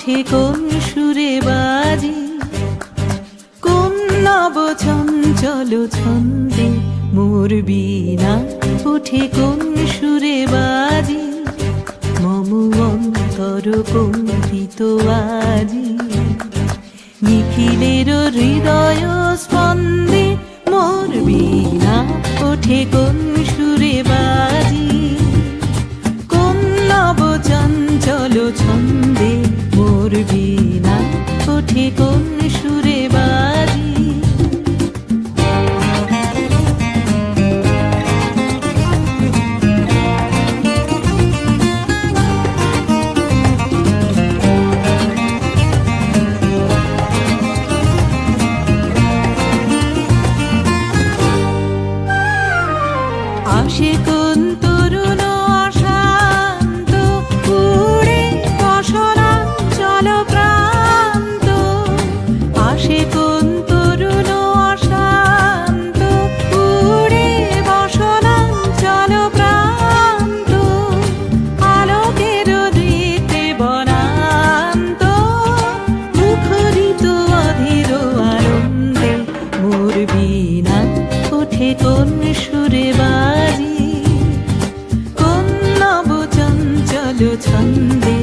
ওঠে কোন সুরে বাজি, কোন নব চঞ্চল ছন্দে মোর বীণা ওঠে কোন সুরে বাজি, মম অন্তর কম্পিত আজি। নিখিলের হৃদয় স্পন্দে মোর বীণা ওঠে কোন সুরে বাজি, কোন নব চঞ্চল ছন্দে মোর বীণা ওঠে কোন সুরে বাজি। আসে কোন তরুণ অশান্ত উড়ে বসনাঞ্চল প্রান্ত, আসে কোন তরুণ অশান্ত উড়ে বসনাঞ্চল প্রান্ত, আলোকের দীপ্তে বনান্ত মুখরিত অধীর আনন্দে মোর বীণা ওঠে কোন সুরে বাজি, কোন নব চঞ্চল ছন্দে